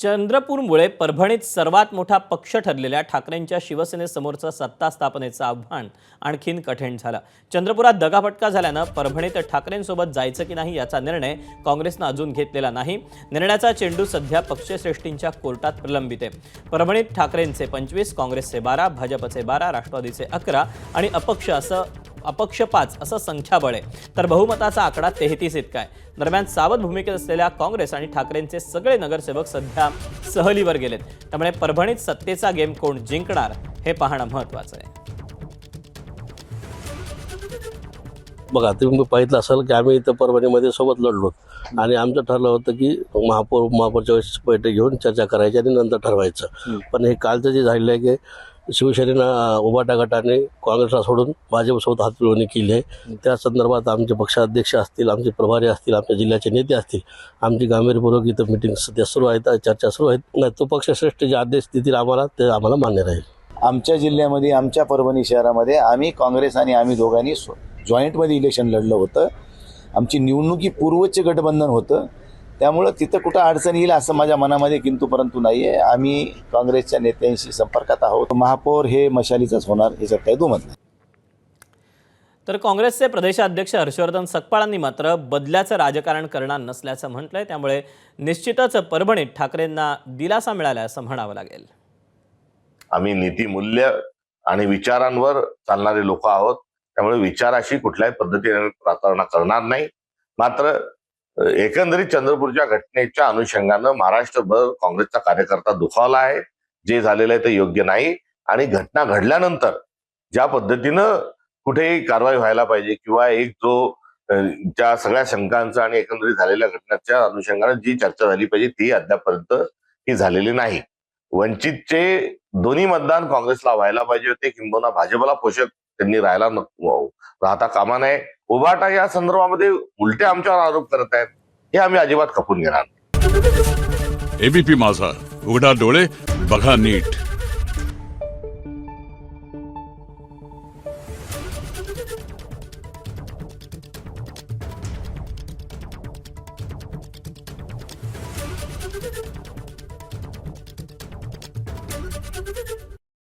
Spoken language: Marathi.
चंद्रपूरमुळे परभणीत सर्वात मोठा पक्ष ठरलेल्या ठाकरेंच्या शिवसेनेसमोरचं सत्ता स्थापनेचं आव्हान आणखीन कठीण झालं। चंद्रपुरात दगाफटका झाल्यानं परभणीत ठाकरेंसोबत जायचं की नाही याचा निर्णय काँग्रेसनं अजून घेतलेला नाही। निर्णयाचा चेंडू सध्या पक्षश्रेष्ठींच्या कोर्टात प्रलंबित आहे। परभणीत ठाकरेंचे 25, काँग्रेसचे 12, भाजपचे 12, राष्ट्रवादीचे 11 आणि अपक्ष 5 असं संख्याबळ आहे, तर बहुमताचा आकडा 33 इतका आहे। दरम्यान सावध भूमिकेत असलेल्या काँग्रेस आणि ठाकरेंचे सगळे नगरसेवक सध्या सहलीवर गेलेत। त्यामुळे परभणीत सत्तेचा गेम कोण जिंकणार हे पाहणं महत्त्वाचं आहे। बघा, तुम्ही पाहिलं असेल की आम्ही इथं परभणीमध्ये सोबत लढलो आणि आमचं ठरलं होतं की महापौरच्या वेळेस बैठक घेऊन चर्चा करायची आणि नंतर ठरवायचं। पण हे कालचं जे झालेलं आहे की शिवसेनेनं उभाटा गटाने काँग्रेसला सोडून भाजपसोबत हातमिळवणी केली आहे। त्या संदर्भात आमचे पक्षाध्यक्ष असतील, आमचे प्रभारी असतील, आमच्या जिल्ह्याचे नेते असतील, आमची गांभीर्यपूर्वक इथं मिटिंग सध्या सुरू आहेत, चर्चा सुरू आहेत। नाही तो पक्षश्रेष्ठ जे आदेश देतील आम्हाला ते आम्हाला मान्य राहील। आमच्या जिल्ह्यामध्ये, आमच्या परभणी शहरामध्ये आम्ही काँग्रेस आणि आम्ही दोघांनी जॉईंटमध्ये इलेक्शन लढलं होतं। आमची निवडणुकीपूर्वचे गठबंधन होतं, त्यामुळं तिथं कुठं अडचण येईल असं माझ्या मनामध्ये किंतु परंतु नाही आहे। आम्ही काँग्रेसच्या नेत्यांशी संपर्कात आहोत। महापौर हे मशालीचाच होणार याच्यात काही दुमत नाही। तर काँग्रेसचे प्रदेशाध्यक्ष हर्षवर्धन सकपाळांनी मात्र बदल्याचं राजकारण करणार नसल्याचं म्हटलंय। त्यामुळे निश्चितच परभणीत ठाकरेंना दिलासा मिळाला असं म्हणावं लागेल। आम्ही नीतिमूल्य आणि विचारांवर चालणारे लोक आहोत, त्यामुळे विचाराशी कुठल्याही पद्धतीने प्रतारणा करणार नाही। मात्र एकंदरीत चंद्रपूरच्या घटनेच्या अनुषंगानं महाराष्ट्रभर काँग्रेसचा कार्यकर्ता दुखावला आहे। जे झालेलं आहे ते योग्य नाही आणि घटना घडल्यानंतर ज्या पद्धतीनं कुठेही कारवाई व्हायला पाहिजे किंवा एक जो त्या सगळ्या शंकांचा आणि एकंदरीत झालेल्या घटनेच्या अनुषंगानं जी चर्चा झाली पाहिजे ती अद्यापर्यंत ही झालेली नाही। वंचितचे दोन्ही मतदान काँग्रेसला व्हायला पाहिजे होते, किंबहुना भाजपला पोषक त्यांनी राहता कामा नये। उभाटा या संदर्भामध्ये उलटे आमच्यावर आरोप करत आहेत, हे आम्ही अजिबात खपून घेणार नाही। एबीपी माझा, उघडा डोळे बघा नीट।